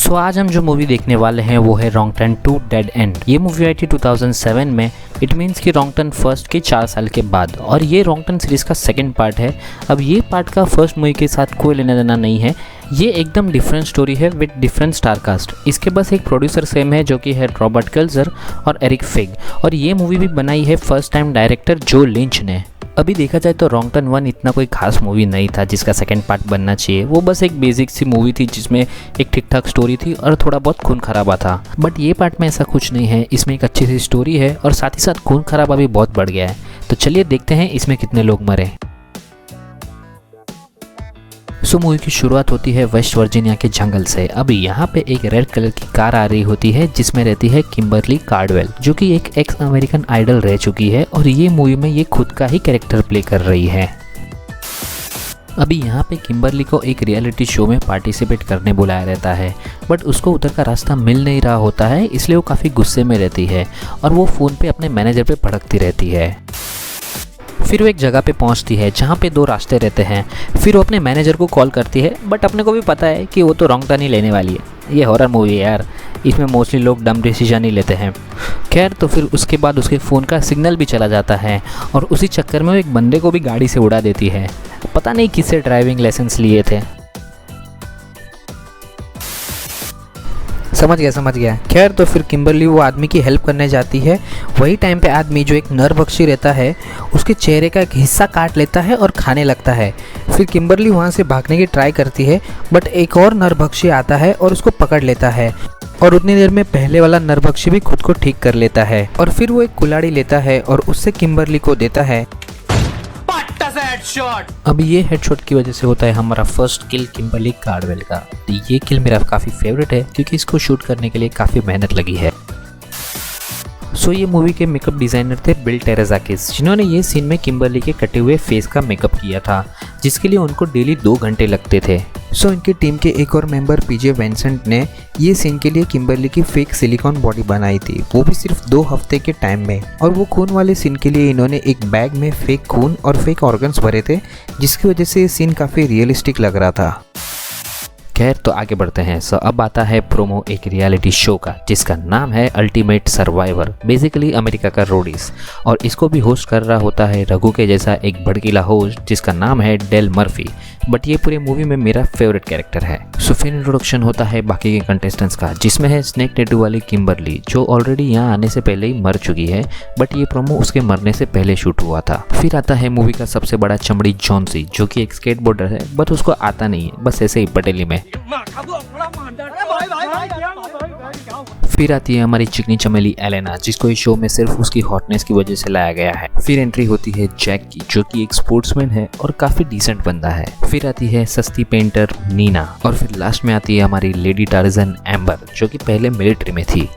सो आज हम जो मूवी देखने वाले हैं वो है रॉन्ग टर्न 2 डेड एंड। ये मूवी आई थी 2007 में। इट मीन्स कि रॉन्ग टर्न फर्स्ट के 4 साल के बाद, और ये रॉन्ग टर्न सीरीज का सेकंड पार्ट है। अब ये पार्ट का फर्स्ट मूवी के साथ कोई लेना देना नहीं है, ये एकदम डिफरेंट स्टोरी है विद डिफरेंट स्टार कास्ट। इसके बस एक प्रोड्यूसर सेम है जो कि है रॉबर्ट कल्जर और एरिक फिग, और ये मूवी भी बनाई है फर्स्ट टाइम डायरेक्टर जो लिंच ने। अभी देखा जाए तो रॉन्ग टर्न 1 इतना कोई खास मूवी नहीं था जिसका सेकंड पार्ट बनना चाहिए। वो बस एक बेसिक सी मूवी थी जिसमें एक ठीक ठाक स्टोरी थी और थोड़ा बहुत खून खराबा था। बट ये पार्ट में ऐसा कुछ नहीं है, इसमें एक अच्छी सी स्टोरी है और साथ ही साथ खून खराबा भी बहुत बढ़ गया है। तो चलिए देखते हैं इसमें कितने लोग मरे। सो मूवी की शुरुआत होती है वेस्ट वर्जीनिया के जंगल से। अभी यहाँ पे एक रेड कलर की कार आ रही होती है जिसमें रहती है किम्बरली कार्डवेल, जो कि एक एक्स अमेरिकन आइडल रह चुकी है और ये मूवी में ये खुद का ही कैरेक्टर प्ले कर रही है। अभी यहाँ पे किम्बरली को एक रियलिटी शो में पार्टिसिपेट करने बुलाया रहता है, बट उसको उधर का रास्ता मिल नहीं रहा होता है, इसलिए वो काफ़ी गुस्से में रहती है और वो फ़ोन पे अपने मैनेजर पे भड़कती रहती है। फिर वो एक जगह पे पहुंचती है जहाँ पे 2 रास्ते रहते हैं। फिर वो अपने मैनेजर को कॉल करती है, बट अपने को भी पता है कि वो तो रॉन्ग टर्न ही लेने वाली है। ये हॉरर मूवी है यार, इसमें मोस्टली लोग डम डिसीजन ही लेते हैं। खैर, तो फिर उसके बाद उसके फ़ोन का सिग्नल भी चला जाता है और उसी चक्कर में वो एक बंदे को भी गाड़ी से उड़ा देती है। पता नहीं किससे ड्राइविंग लाइसेंस लिए थे। समझ गया। खैर, तो फिर किम्बरली वो आदमी की हेल्प करने जाती है। वही टाइम पे आदमी जो एक नरभक्षी रहता है उसके चेहरे का एक हिस्सा काट लेता है और खाने लगता है। फिर किम्बरली वहाँ से भागने की ट्राई करती है, बट एक और नरभक्षी आता है और उसको पकड़ लेता है और उतनी देर में पहले वाला नरभक्षी भी खुद को ठीक कर लेता है। और फिर वो एक कुल्हाड़ी लेता है और उससे किम्बरली को देता है। अभी ये हेडशॉट की वजह से होता है हमारा फर्स्ट किल किम्बरली कार्डवेल का। ये किल मेरा काफ़ी फेवरेट है क्योंकि इसको शूट करने के लिए काफ़ी मेहनत लगी है। सो ये मूवी के मेकअप डिज़ाइनर थे बिल टेरेजाकिस, जिन्होंने ये सीन में किम्बरली के कटे हुए फेस का मेकअप किया था, जिसके लिए उनको डेली 2 घंटे लगते थे। सो इनकी टीम के एक और मेंबर पीजे वेंसेंट ने ये सीन के लिए किम्बरली की फेक सिलिकॉन बॉडी बनाई थी, वो भी सिर्फ 2 हफ्ते के टाइम में। और वो खून वाले सीन के लिए इन्होंने एक बैग में फेक खून और फेक ऑर्गन्स भरे थे, जिसकी वजह से ये सीन काफ़ी रियलिस्टिक लग रहा था। खैर, तो आगे बढ़ते हैं। सो अब आता है प्रोमो एक रियलिटी शो का जिसका नाम है अल्टीमेट सर्वाइवर, बेसिकली अमेरिका का रोडीज, और इसको भी होस्ट कर रहा होता है रघु के जैसा एक भड़कीला होस्ट जिसका नाम है डेल मर्फी। बट ये पूरी मूवी में मेरा फेवरेट कैरेक्टर है। सो फिर इंट्रोडक्शन होता है बाकी के कंटेस्टेंट्स का, जिसमें है स्नेक टैटू वाली किम्बरली जो ऑलरेडी यहाँ आने से पहले ही मर चुकी है, बट ये प्रोमो उसके मरने से पहले शूट हुआ था। फिर आता है मूवी का सबसे बड़ा चमड़ी जॉन्सी, जो कि एक स्केटबोर्डर है, बट उसको आता नहीं है, बस ऐसे ही पटेली में। फिर आती है हमारी चिकनी चमेली एलेना, जिसको इस शो में सिर्फ उसकी हॉटनेस की वजह से लाया गया है। फिर एंट्री होती है जैक की, जो कि एक स्पोर्ट्समैन है और काफी डिसेंट बंदा है। फिर आती है सस्ती पेंटर नीना, और फिर लास्ट में आती है हमारी लेडी टार्जन एम्बर, जो कि पहले मिलिट्री में थी।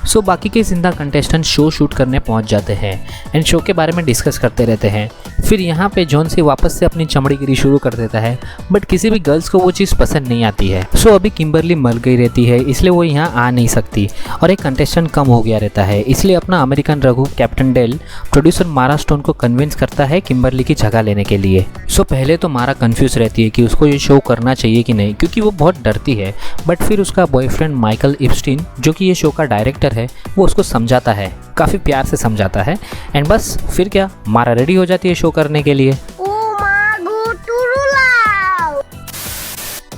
सो बाकी के जिंदा कंटेस्टेंट शो शूट करने पहुंच जाते हैं एंड शो के बारे में डिस्कस करते रहते हैं। फिर यहाँ पे जॉन सी वापस से अपनी चमड़ीगिरी शुरू कर देता है, बट किसी भी गर्ल्स को वो चीज़ पसंद नहीं आती है। सो अभी किम्बरली मर गई रहती है, इसलिए वो यहाँ आ नहीं सकती और एक कंटेस्टेंट कम हो गया रहता है, इसलिए अपना American Raghu captain Dale producer Mara Stone को कन्विंस करता है किम्बरली की जगह लेने के लिए। सो पहले तो मारा कंफ्यूज रहती है कि उसको ये शो करना चाहिए कि नहीं, क्योंकि वो बहुत डरती है। बट फिर उसका बॉयफ्रेंड माइकल इप्स्टीन, जो कि ये शो का डायरेक्टर है, वो उसको समझाता है, काफ़ी प्यार से समझाता है। एंड बस फिर क्या, मारा रेडी हो जाती है शो करने के लिए।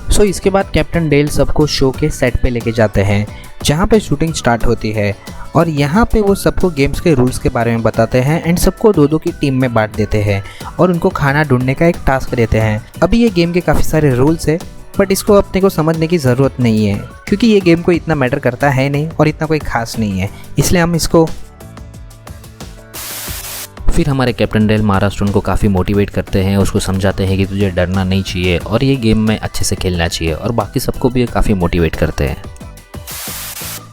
सो इसके बाद कैप्टन डेल सबको शो के सेट पे लेके जाते हैं जहाँ पे शूटिंग स्टार्ट होती है, और यहाँ पे वो सबको गेम्स के रूल्स के बारे में बताते हैं एंड सबको 2-2 की टीम में बांट देते हैं और उनको खाना ढूंढने का एक टास्क देते हैं। अभी ये गेम के काफ़ी सारे रूल्स है, बट इसको अपने को समझने की ज़रूरत नहीं है क्योंकि ये गेम को इतना मैटर करता है नहीं और इतना कोई खास नहीं है, इसलिए हम इसको। फिर हमारे कैप्टन डेल मारा स्टोन को काफ़ी मोटिवेट करते हैं, उसको समझाते हैं कि तुझे डरना नहीं चाहिए और ये गेम में अच्छे से खेलना चाहिए, और बाकी सबको भी काफ़ी मोटिवेट करते हैं।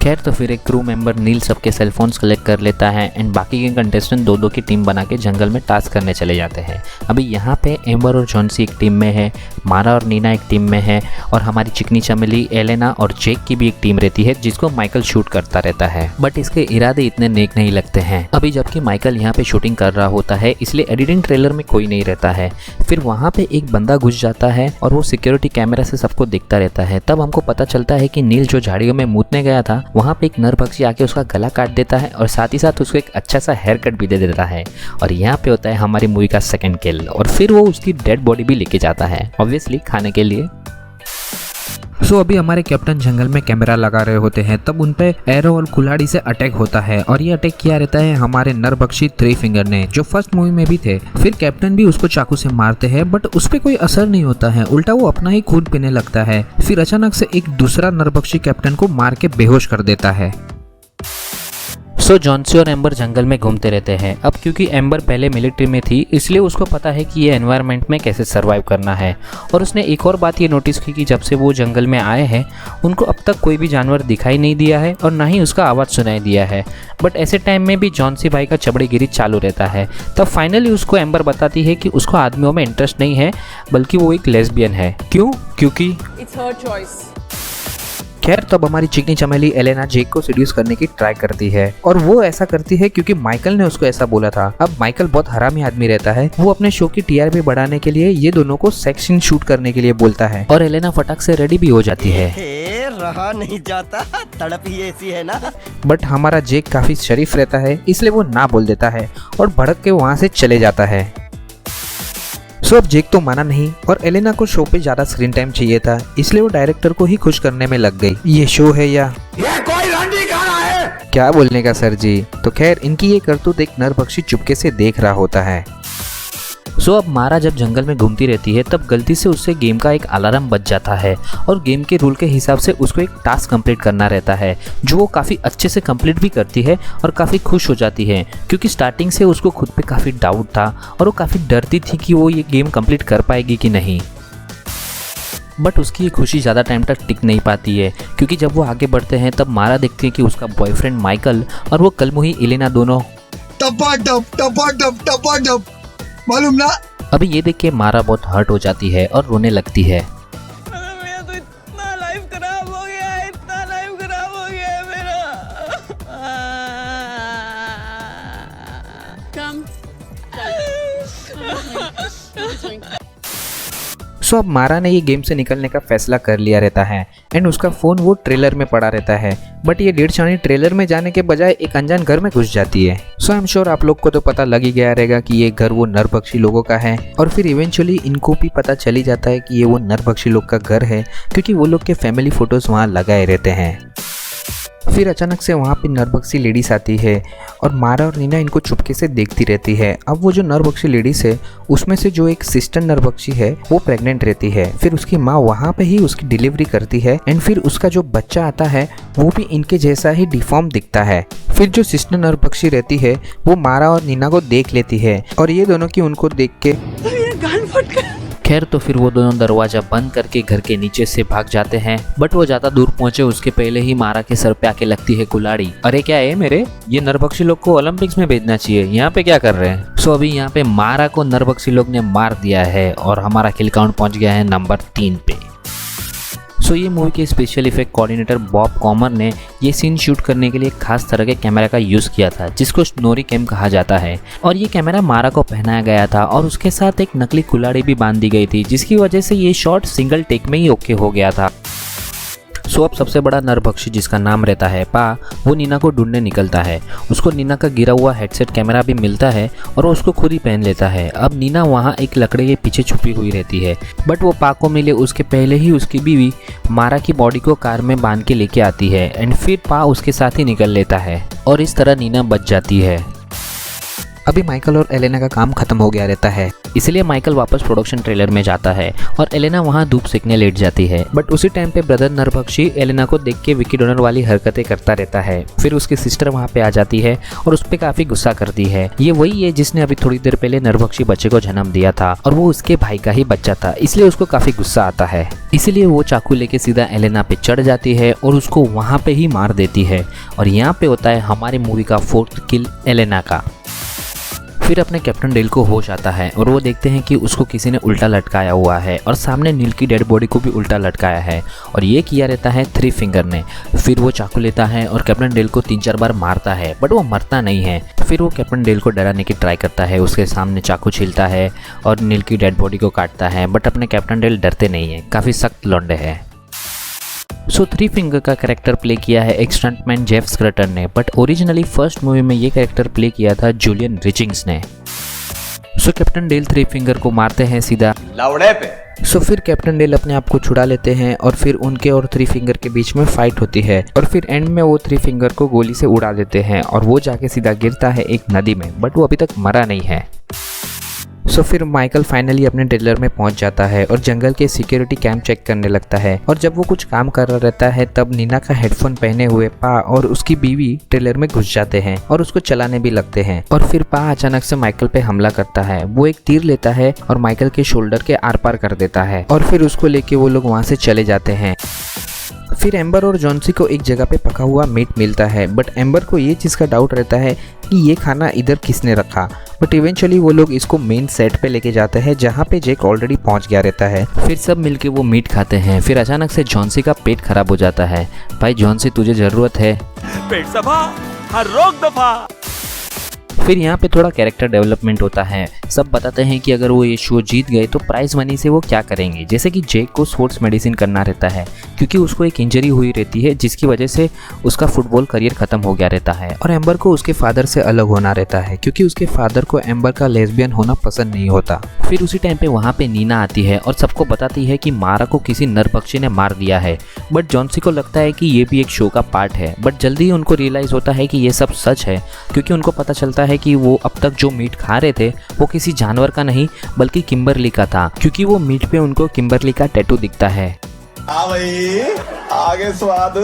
खैर तो फिर एक क्रू मेंबर नील सबके सेलफोन्स कलेक्ट कर लेता है एंड बाकी के कंटेस्टेंट दो की टीम बना के जंगल में टास्क करने चले जाते हैं। अभी यहाँ पे एम्बर और जॉन्सी एक टीम में है, मारा और नीना एक टीम में है और हमारी चिकनी चमेली एलेना और जेक की भी एक टीम रहती है जिसको माइकल शूट करता रहता है। बट इसके इरादे इतने नेक नहीं लगते हैं। अभी जबकि माइकल यहाँ पे शूटिंग कर रहा होता है इसलिए एडिटिंग ट्रेलर में कोई नहीं रहता है। फिर वहाँ पे एक बंदा घुस जाता है और वो सिक्योरिटी कैमरा से सबको देखता रहता है। तब हमको पता चलता है कि नील जो झाड़ियों में मूतने गया था वहाँ पे एक नर पक्षी आके उसका गला काट देता है और साथ ही साथ उसको एक अच्छा सा हेयर कट भी दे देता है। और यहाँ पे होता है हमारी मूवी का सेकंड किल और फिर वो उसकी डेड बॉडी भी लेके जाता है ऑब्वियसली खाने के लिए। अभी हमारे कैप्टन जंगल में कैमरा लगा रहे होते हैं तब उन पे एरो और कुल्हाड़ी से अटैक होता है और ये अटैक किया रहता है हमारे नरभक्षी थ्री फिंगर ने जो फर्स्ट मूवी में भी थे। फिर कैप्टन भी उसको चाकू से मारते हैं बट उस पे कोई असर नहीं होता है, उल्टा वो अपना ही खून पीने लगता है। फिर अचानक से एक दूसरा नरभक्षी कैप्टन को मार के बेहोश कर देता है। जॉन्सी और एम्बर जंगल में घूमते रहते हैं। अब क्योंकि एम्बर पहले मिलिट्री में थी इसलिए उसको पता है कि ये एनवायरनमेंट में कैसे सरवाइव करना है। और उसने एक और बात ये नोटिस की कि जब से वो जंगल में आए हैं उनको अब तक कोई भी जानवर दिखाई नहीं दिया है और ना ही उसका आवाज़ सुनाई दिया है। बट ऐसे टाइम में भी जॉन्सी भाई का चबड़ीगिरी चालू रहता है। तब फाइनली उसको एम्बर बताती है कि उसको आदमियों में इंटरेस्ट नहीं है बल्कि वो एक लेस्बियन है। क्यों? क्योंकि इट्स हर चॉइस। खैर तब हमारी चिकनी चमेली एलेना जेक को सीड्यूस करने की ट्राई करती है और वो ऐसा करती है क्योंकि माइकल ने उसको ऐसा बोला था। अब माइकल बहुत हरामी आदमी रहता है, वो अपने शो की टीआरपी बढ़ाने के लिए ये दोनों को सेक्स सीन शूट करने के लिए बोलता है और एलेना फटाक से रेडी भी हो जाती है। रहा नहीं जाता, तड़प ही ऐसी है ना। बट हमारा जेक काफी शरीफ रहता है इसलिए वो ना बोल देता है और भड़क के वहाँ से चले जाता है। अब जेक तो माना नहीं और एलेना को शो पे ज्यादा स्क्रीन टाइम चाहिए था इसलिए वो डायरेक्टर को ही खुश करने में लग गई। ये शो है या ये कोई रंडी खाना है क्या बोलने का सर जी। तो खैर इनकी ये करतूत एक नरभक्षी चुपके से देख रहा होता है। अब मारा जब जंगल में घूमती रहती है तब गलती से उससे गेम का एक अलार्म बज जाता है और गेम के रूल के हिसाब से उसको एक टास्क कंप्लीट करना रहता है जो वो काफ़ी अच्छे से कंप्लीट भी करती है और काफ़ी खुश हो जाती है क्योंकि स्टार्टिंग से उसको खुद पे काफ़ी डाउट था और वो काफ़ी डरती थी कि वो ये गेम कंप्लीट कर पाएगी कि नहीं। बट उसकी ये खुशी ज़्यादा टाइम तक टिक नहीं पाती है क्योंकि जब वो आगे बढ़ते हैं तब मारा देखती है कि उसका बॉयफ्रेंड माइकल और वो कलमुही एलेना दोनों मालूम ना। अभी ये देख के मारा बहुत हर्ट हो जाती है और रोने लगती है। मेरा तो इतना लाइफ खराब हो गया है, इतना लाइफ खराब हो गया है मेरा। कम। अब मारा ने ये गेम से निकलने का फैसला कर लिया रहता है एंड उसका फोन वो ट्रेलर में पड़ा रहता है। बट ये डेढ़ छानी ट्रेलर में जाने के बजाय एक अनजान घर में घुस जाती है। आई एम श्योर आप लोग को तो पता लग ही गया रहेगा कि ये घर वो नरभक्षी लोगों का है और फिर इवेंचुअली इनको भी पता चली जाता है कि ये वो नरभक्षी लोग का घर है क्योंकि वो लोग के फैमिली फोटोज वहाँ लगाए रहते हैं। फिर अचानक से वहाँ पे नरभक्षी लेडीज आती है और मारा और नीना इनको चुपके से देखती रहती है। अब वो जो नरभक्षी लेडीज है उसमें से जो एक सिस्टर नरभक्षी है वो प्रेग्नेंट रहती है। फिर उसकी माँ वहाँ पे ही उसकी डिलीवरी करती है एंड फिर उसका जो बच्चा आता है वो भी इनके जैसा ही डिफॉर्म दिखता है। फिर जो सिस्टर नरभक्षी रहती है वो मारा और नीना को देख लेती है और ये दोनों की उनको देख के खैर तो फिर वो दोनों दरवाजा बंद करके घर के नीचे से भाग जाते हैं। बट वो ज्यादा दूर पहुंचे उसके पहले ही मारा के सर पे आके लगती है कुल्हाड़ी। अरे क्या है मेरे, ये नरभक्षी लोग को ओलंपिक्स में भेजना चाहिए, यहाँ पे क्या कर रहे हैं। अभी यहाँ पे मारा को नरभक्षी लोग ने मार दिया है और हमारा किल काउंट पहुंच गया है नंबर 3 पे। ये मूवी के special effect coordinator Bob Comer ने ये सीन शूट करने के लिए खास तरह के कैमरा का यूज़ किया था जिसको स्नोरी कैम कहा जाता है और ये कैमरा मारा को पहनाया गया था और उसके साथ एक नकली कुल्हाड़ी भी बांध दी गई थी जिसकी वजह से ये शॉट सिंगल टेक में ही ओके हो गया था। अब सबसे बड़ा नरभक्षी जिसका नाम रहता है पा वो नीना को ढूंढने निकलता है। उसको नीना का गिरा हुआ हेडसेट कैमरा भी मिलता है और वो उसको खुद ही पहन लेता है। अब नीना वहाँ एक लकड़े के पीछे छुपी हुई रहती है बट वो पा को मिले उसके पहले ही उसकी बीवी मारा की बॉडी को कार में बांध के लेके आती है एंड फिर पा उसके साथ ही निकल लेता है और इस तरह नीना बच जाती है। अभी माइकल और एलेना का काम खत्म हो गया रहता है। इसलिए माइकल वापस प्रोडक्शन ट्रेलर में जाता है और एलेना वहाँ धूप सेकने लेट जाती है। बट उसी टाइम पे ब्रदर नरभक्षी एलेना को देख के विकी डोनर वाली हरकतें करता रहता है। फिर उसकी सिस्टर वहाँ पे आ जाती है और उस पर काफी गुस्सा करती है। ये वही है जिसने अभी थोड़ी देर पहले नरभक्षी बच्चे को जन्म दिया था और वो उसके भाई का ही बच्चा था, इसलिए उसको काफी गुस्सा आता है। इसीलिए वो चाकू लेके सीधा एलेना पे चढ़ जाती है और उसको वहाँ पे ही मार देती है। और यहाँ पे होता है हमारी मूवी का 4th किल एलेना का। फिर अपने कैप्टन डेल को होश आता है और वो देखते हैं कि उसको किसी ने उल्टा लटकाया हुआ है और सामने नील की डेड बॉडी को भी उल्टा लटकाया है और ये किया रहता है 3 फिंगर ने। फिर वो चाकू लेता है और कैप्टन डेल को 3-4 बार मारता है, बट वो मरता नहीं है। फिर वो कैप्टन डेल को डराने की ट्राई करता है, उसके सामने चाकू छीलता है और नील की डेड बॉडी को काटता है, बट अपने कैप्टन डेल डरते नहीं है, काफ़ी सख्त लौंडे हैं। सो 3 फिंगर का कैरेक्टर प्ले किया है एक स्टंटमैन जेफ स्क्रटर ने, बट ओरिजिनली फर्स्ट मूवी में ये कैरेक्टर प्ले किया था जूलियन रिचिंग्स ने। सो कैप्टन डेल 3 फिंगर को मारते हैं सीधा लौड़े पे। सो फिर कैप्टन डेल अपने आप को छुड़ा लेते हैं और फिर उनके और 3 फिंगर के बीच में फाइट होती है और फिर एंड में वो 3 फिंगर को गोली से उड़ा देते हैं और वो जाके सीधा गिरता है एक नदी में, बट वो अभी तक मरा नहीं है। सो फिर माइकल फाइनली अपने ट्रेलर में पहुंच जाता है और जंगल के सिक्योरिटी कैंप चेक करने लगता है और जब वो कुछ काम कर रहा रहता है तब नीना का हेडफोन पहने हुए पा और उसकी बीवी ट्रेलर में घुस जाते हैं और उसको चलाने भी लगते हैं। और फिर पा अचानक से माइकल पे हमला करता है। वो एक तीर लेता है और माइकल के शोल्डर के आर पार कर देता है और फिर उसको लेके वो लोग वहाँ से चले जाते हैं। फिर एम्बर और जॉन्सी को एक जगह पे पका हुआ मीट मिलता है, बट एम्बर को ये चीज़ का डाउट रहता है कि ये खाना इधर किसने रखा। बट इवेंचुअली वो लोग इसको मेन सेट पे लेके जाते हैं जहाँ पे जेक ऑलरेडी पहुँच गया रहता है। फिर सब मिलके वो मीट खाते हैं। फिर अचानक से जॉन्सी का पेट खराब हो जाता है। भाई जॉन्सी तुझे ज़रूरत है पेट सफा, हर रोग दफा। फिर यहाँ पे थोड़ा कैरेक्टर डेवलपमेंट होता है। सब बताते हैं कि अगर वो ये शो जीत गए तो प्राइज मनी से वो क्या करेंगे। जैसे कि जेक को स्पोर्ट्स मेडिसिन करना रहता है क्योंकि उसको एक इंजरी हुई रहती है जिसकी वजह से उसका फुटबॉल करियर खत्म हो गया रहता है। और एम्बर को उसके फादर से अलग होना रहता है क्योंकि उसके फादर को एम्बर का लेस्बियन होना पसंद नहीं होता। फिर उसी टाइम पे वहाँ पे नीना आती है और सबको बताती है कि मारा को किसी नरभक्षी ने मार दिया है। बट जॉन्सी को लगता है कि ये भी एक शो का पार्ट है, बट जल्दी ही उनको रियलाइज़ होता है कि ये सब सच है क्योंकि उनको पता चलता है कि वो अब तक जो मीट खा रहे थे वो किसी जानवर का नहीं बल्कि किम्बरली का था, क्योंकि वो मीट पे उनको किम्बरली का टैटू दिखता है। भाई आगे स्वाद।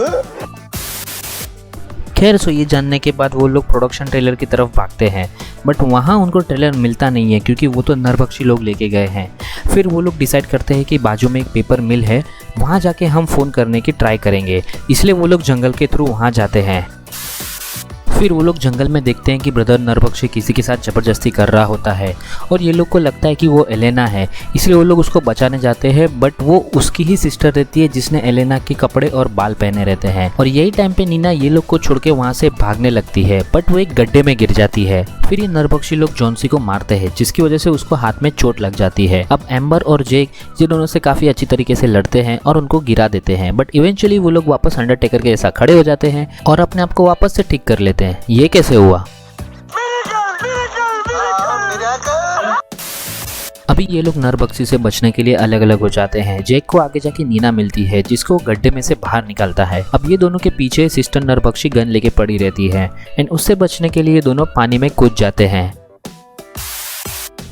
खैर सो ये जानने के बाद वो लोग प्रोडक्शन ट्रेलर की तरफ भागते हैं, बट वहाँ उनको ट्रेलर मिलता नहीं है क्योंकि वो तो नरभक्षी लोग लेके गए हैं। फिर वो लोग डिसाइड करते हैं कि बाजू में एक पेपर मिल है, वहाँ जाके हम फ़ोन करने की ट्राई करेंगे, इसलिए वो लोग जंगल के थ्रू वहाँ जाते हैं। फिर वो लोग जंगल में देखते हैं कि ब्रदर नरभक्षी किसी के साथ ज़बरदस्ती कर रहा होता है और ये लोग को लगता है कि वो एलेना है, इसलिए वो लोग उसको बचाने जाते हैं। बट वो उसकी ही सिस्टर रहती है जिसने एलेना के कपड़े और बाल पहने रहते हैं। और यही टाइम पे नीना ये लोग को छोड़ के वहाँ से भागने लगती है, बट वो एक गड्ढे में गिर जाती है। फिर ये नरभक्षी लोग जॉन्सी को मारते हैं जिसकी वजह से उसको हाथ में चोट लग जाती है। अब एम्बर और जेक ये दोनों से काफ़ी अच्छी तरीके से लड़ते हैं और उनको गिरा देते हैं, बट इवेंचुअली वो लोग वापस अंडरटेकर के जैसा खड़े हो जाते हैं और अपने आप को वापस से ठीक कर लेते हैं। ये कैसे हुआ? अभी ये लोग नरभक्षी से बचने के लिए अलग अलग हो जाते हैं। जेक को आगे जाके नीना मिलती है जिसको गड्ढे में से बाहर निकालता है। अब ये दोनों के पीछे सिस्टर नरभक्षी गन लेके पड़ी रहती है एंड उससे बचने के लिए ये दोनों पानी में कूद जाते हैं।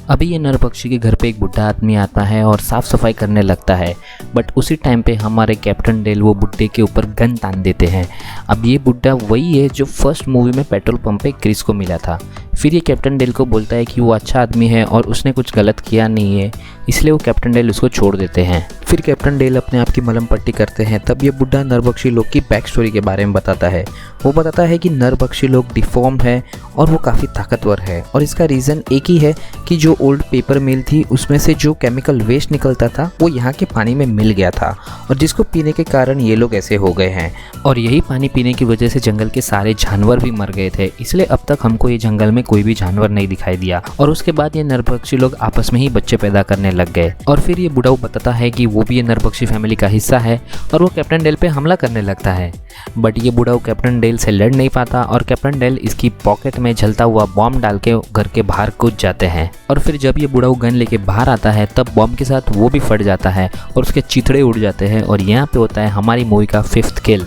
अभी ये नरभक्षी के घर पे एक बुढ़ा आदमी आता है और साफ सफाई करने लगता है, बट उसी टाइम पे हमारे कैप्टन डेल वो बुड्ढे के ऊपर गन तान देते हैं। अब ये बुड्ढा वही है जो फर्स्ट मूवी में पेट्रोल पंप पे क्रिस को मिला था। फिर ये कैप्टन डेल को बोलता है कि वो अच्छा आदमी है और उसने कुछ गलत किया नहीं है, इसलिए वो कैप्टन डेल उसको छोड़ देते हैं। फिर कैप्टन डेल अपने आप की मलहम पट्टी करते हैं। तब ये बुढ़ा नरभक्षी लोग की बैक स्टोरी के बारे में बताता है। वो बताता है कि नरभक्षी लोग डिफॉर्म्ड है और वो काफ़ी ताकतवर है और इसका रीज़न एक ही है कि जो ओल्ड पेपर मिल थी उसमें से जो केमिकल वेस्ट निकलता था वो यहाँ के पानी में मिल गया था और जिसको पीने के कारण ये लोग ऐसे हो गए हैं। और यही पानी पीने की वजह से जंगल के सारे जानवर भी मर गए थे, इसलिए अब तक हमको ये जंगल में कोई भी जानवर नहीं दिखाई दिया। और उसके बाद ये नरभक्षी लोग आपस में ही बच्चे पैदा करने लग गए। और फिर ये बुढ़ाऊ बताता है कि वो भी ये नरभक्षी फैमिली का हिस्सा है और वो कैप्टन डेल पे हमला करने लगता है। बट ये बुढ़ाऊ कैप्टन डेल से लड़ नहीं पाता और कैप्टन डेल इसकी पॉकेट में जलता हुआ बॉम्ब डाल के घर के बाहर कूद जाते हैं। और फिर जब ये बुढ़ाऊ गन लेके बाहर आता है तब बॉम्ब के साथ वो भी फट जाता है और उसके चिथड़े उड़ जाते हैं। और यहाँ पे होता है हमारी मूवी का 5th किल।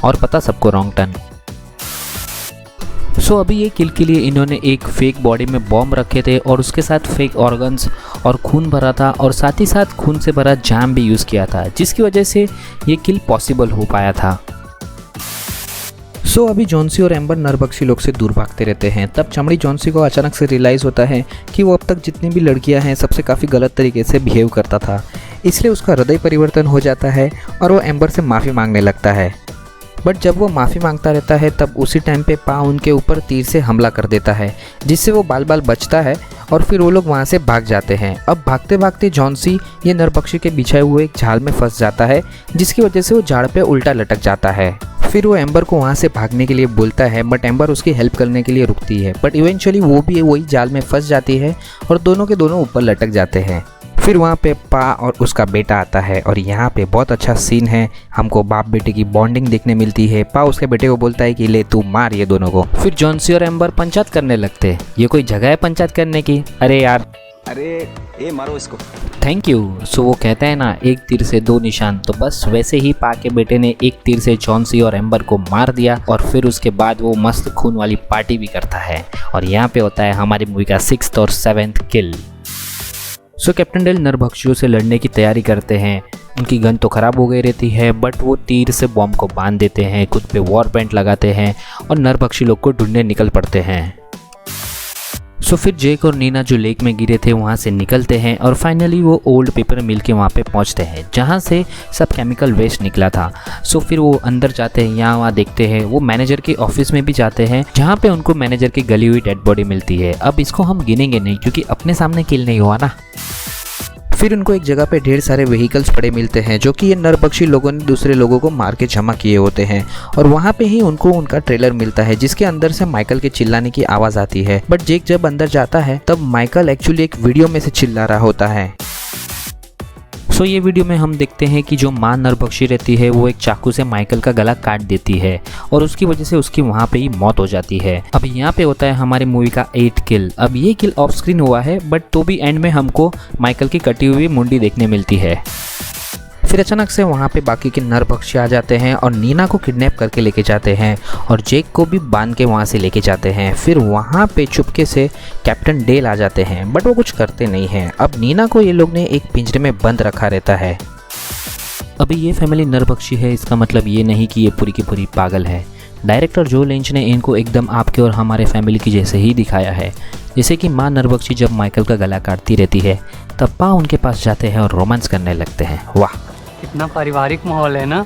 और पता सबको रॉन्ग टर्न। सो अभी ये किल के लिए इन्होंने एक फेक बॉडी में बॉम्ब रखे थे और उसके साथ फेक ऑर्गन्स और खून भरा था और साथ ही साथ खून से भरा जाम भी यूज़ किया था, जिसकी वजह से ये किल पॉसिबल हो पाया था। सो अभी जॉन्सी और एम्बर नरभक्षी लोग से दूर भागते रहते हैं। तब चमड़ी जॉन्सी को अचानक से रियलाइज़ होता है कि वो अब तक जितनी भी लड़कियां हैं सबसे काफ़ी गलत तरीके से बिहेव करता था, इसलिए उसका हृदय परिवर्तन हो जाता है और वो एम्बर से माफ़ी मांगने लगता है। बट जब वो माफ़ी मांगता रहता है तब उसी टाइम पे पा उनके ऊपर तीर से हमला कर देता है, जिससे वो बाल बाल बचता है और फिर वो लोग वहाँ से भाग जाते हैं। अब भागते भागते जॉन्सी ये नरभक्षी के बिछाए हुए एक झाड़ में फंस जाता है, जिसकी वजह से वो झाड़ पे उल्टा लटक जाता है। फिर वो एम्बर को वहाँ से भागने के लिए बोलता है, बट एम्बर उसकी हेल्प करने के लिए रुकती है, बट इवेंचुअली वो भी वही जाल में फंस जाती है और दोनों के दोनों ऊपर लटक जाते हैं। फिर वहाँ पे पा और उसका बेटा आता है और यहाँ पे बहुत अच्छा सीन है, हमको बाप बेटे की बॉन्डिंग देखने मिलती है। पा उसके बेटे को बोलता है कि ले तू मार ये दोनों को। फिर जॉन्सी और एम्बर पंचायत करने लगते हैं। ये कोई जगह है पंचायत करने की? अरे यार, अरे ए मारो इसको। Thank you. सो वो कहते हैं ना, एक तीर से दो निशान, तो बस वैसे ही पा के बेटे ने एक तीर से जॉन्सी और एम्बर को मार दिया और फिर उसके बाद वो मस्त खून वाली पार्टी भी करता है। और यहाँ पे होता है हमारी मूवी का 6th और 7th किल। सो कैप्टन डेल नरभक्षियों से लड़ने की तैयारी करते हैं। उनकी गन तो ख़राब हो गई रहती है, बट वो तीर से बॉम्ब को बांध देते हैं, खुद पे वॉर पेंट लगाते हैं और नरभक्षी लोग को ढूंढने निकल पड़ते हैं। सो फिर जेक और नीना जो लेक में गिरे थे वहाँ से निकलते हैं और फाइनली वो ओल्ड पेपर मिल के वहाँ पे पहुँचते हैं, जहाँ से सब केमिकल वेस्ट निकला था। सो फिर वो अंदर जाते हैं, यहाँ वहाँ देखते हैं। वो मैनेजर के ऑफिस में भी जाते हैं, जहाँ पे उनको मैनेजर की गली हुई डेड बॉडी मिलती है। अब इसको हम गिनेंगे नहीं क्योंकि अपने सामने किल नहीं हुआ ना। फिर उनको एक जगह पे ढेर सारे व्हीकल्स पड़े मिलते हैं, जो कि ये नरभक्षी लोगों ने दूसरे लोगों को मार के जमा किए होते हैं। और वहाँ पे ही उनको उनका ट्रेलर मिलता है, जिसके अंदर से माइकल के चिल्लाने की आवाज़ आती है। बट जेक जब अंदर जाता है तब माइकल एक्चुअली एक वीडियो में से चिल्ला रहा होता है। सो ये वीडियो में हम देखते हैं कि जो माँ नरभक्षी रहती है वो एक चाकू से माइकल का गला काट देती है और उसकी वजह से उसकी वहाँ पे ही मौत हो जाती है। अब यहाँ पे होता है हमारी मूवी का 8th किल। अब ये किल ऑफ स्क्रीन हुआ है, बट तो भी एंड में हमको माइकल की कटी हुई मुंडी देखने मिलती है। फिर अचानक से वहाँ पे बाकी के नरभक्षी आ जाते हैं और नीना को किडनैप करके लेके जाते हैं और जेक को भी बांध के वहाँ से लेके जाते हैं। फिर वहाँ पे चुपके से कैप्टन डेल आ जाते हैं, बट वो कुछ करते नहीं हैं। अब नीना को ये लोग ने एक पिंजरे में बंद रखा रहता है। अभी ये फैमिली नरभक्षी है, इसका मतलब ये नहीं कि ये पूरी की पूरी पागल है। डायरेक्टर जो लिंच ने इनको एकदम आपके और हमारे फैमिली की जैसे ही दिखाया है। जैसे कि माँ नरभक्षी जब माइकल का गला काटती रहती है तब पा उनके पास जाते हैं और रोमांस करने लगते हैं। वाह, कितना पारिवारिक माहौल है ना।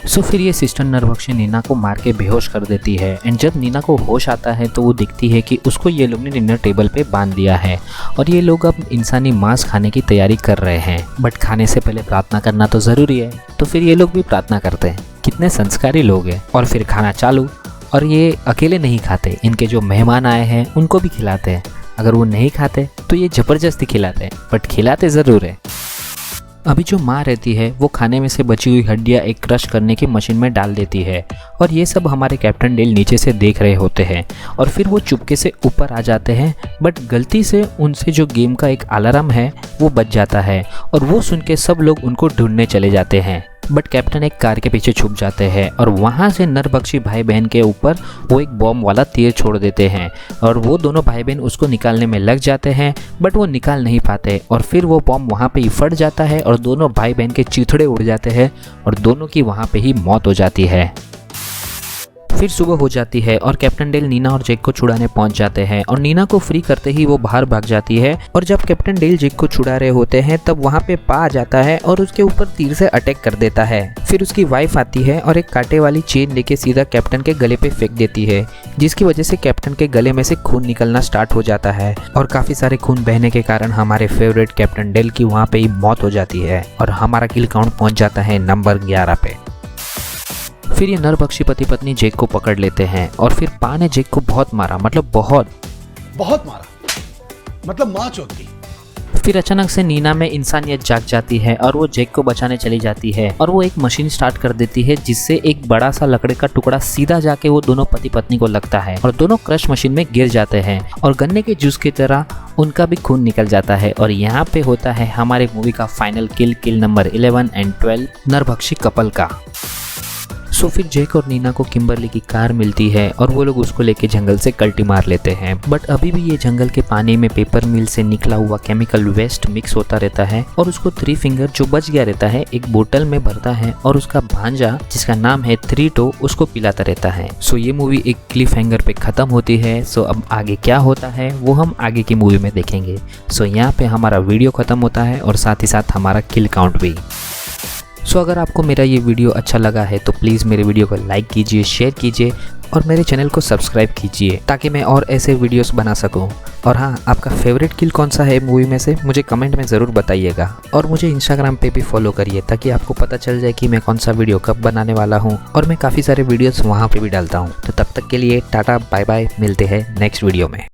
सो फिर ये सिस्टर नरभक्षी नीना को मार के बेहोश कर देती है। एंड जब नीना को होश आता है तो वो दिखती है कि उसको ये लोग ने डिनर टेबल पे बांध दिया है और ये लोग अब इंसानी मांस खाने की तैयारी कर रहे हैं। बट खाने से पहले प्रार्थना करना तो ज़रूरी है, तो फिर ये लोग भी प्रार्थना करते हैं। कितने संस्कारी लोग हैं। और फिर खाना चालू। और ये अकेले नहीं खाते, इनके जो मेहमान आए हैं उनको भी खिलाते हैं। अगर वो नहीं खाते तो ये ज़बरदस्ती खिलाते हैं, बट खिलाते ज़रूर है। अभी जो माँ रहती है वो खाने में से बची हुई हड्डियाँ एक क्रश करने की मशीन में डाल देती है और ये सब हमारे कैप्टन डेल नीचे से देख रहे होते हैं और फिर वो चुपके से ऊपर आ जाते हैं। बट गलती से उनसे जो गेम का एक अलार्म है वो बज जाता है और वो सुन के सब लोग उनको ढूंढने चले जाते हैं। बट कैप्टन एक कार के पीछे छुप जाते हैं और वहाँ से नरभक्षी भाई बहन के ऊपर वो एक बॉम्ब वाला तीर छोड़ देते हैं और वो दोनों भाई बहन उसको निकालने में लग जाते हैं, बट वो निकाल नहीं पाते और फिर वो बॉम्ब वहाँ पे ही फट जाता है और दोनों भाई बहन के चीथड़े उड़ जाते हैं और दोनों की वहाँ पे ही मौत हो जाती है। फिर सुबह हो जाती है और कैप्टन डेल नीना और जेक को छुड़ाने पहुंच जाते हैं और नीना को फ्री करते ही वो बाहर भाग जाती है। और जब कैप्टन डेल जेक को छुड़ा रहे होते हैं तब वहां पे पा आ जाता है और उसके ऊपर तीर से अटैक कर देता है। फिर उसकी वाइफ आती है और एक कांटे वाली चेन लेके सीधा कैप्टन के गले पे फेंक देती है, जिसकी वजह से कैप्टन के गले में से खून निकलना स्टार्ट हो जाता है और काफी सारे खून बहने के कारण हमारे फेवरेट कैप्टन डेल की वहाँ पे ही मौत हो जाती है और हमारा किल काउंट पहुंच जाता है नंबर 11 पे। फिर ये नरभक्षी पति पत्नी जेक को पकड़ लेते हैं और फिर पा ने जेक को बहुत मारा, मतलब बहुत मारा, मतलब माँ चौथ की। फिर अचानक से नीना में इंसानियत जाग जाती है और वो जेक को बचाने चली जाती है और वो एक मशीन स्टार्ट कर देती है जिससे एक बड़ा सा लकड़े का टुकड़ा सीधा जाके वो दोनों पति पत्नी को लगता है और दोनों क्रश मशीन में गिर जाते हैं और गन्ने के जूस की तरह उनका भी खून निकल जाता है। और यहाँ पे होता है हमारे मूवी का फाइनल किल, किल नंबर 11 और 12 नरभक्षी कपल का। सो फिर जैक और नीना को किम्बरली की कार मिलती है और वो लोग उसको लेके जंगल से कल्टी मार लेते हैं। बट अभी भी ये जंगल के पानी में पेपर मिल से निकला हुआ केमिकल वेस्ट मिक्स होता रहता है और उसको थ्री फिंगर जो बच गया रहता है एक बोतल में भरता है और उसका भांजा जिसका नाम है थ्री टो उसको पिलाता रहता है। सो ये मूवी एक क्लिफ हैंगर पे खत्म होती है। सो अब आगे क्या होता है वो हम आगे की मूवी में देखेंगे। सो यहाँ पे हमारा वीडियो खत्म होता है और साथ ही साथ हमारा किल काउंट भी। सो अगर आपको मेरा ये वीडियो अच्छा लगा है तो प्लीज़ मेरे वीडियो को लाइक कीजिए, शेयर कीजिए और मेरे चैनल को सब्सक्राइब कीजिए ताकि मैं और ऐसे वीडियोस बना सकूं। और हाँ, आपका फेवरेट किल कौन सा है मूवी में से मुझे कमेंट में ज़रूर बताइएगा। और मुझे इंस्टाग्राम पे भी फॉलो करिए ताकि आपको पता चल जाए कि मैं कौन सा वीडियो कब बनाने वाला हूँ। और मैं काफ़ी सारे वीडियोस वहाँ पे भी डालता हूँ। तो तब तक के लिए टाटा बाय बाय, मिलते हैं नेक्स्ट वीडियो में।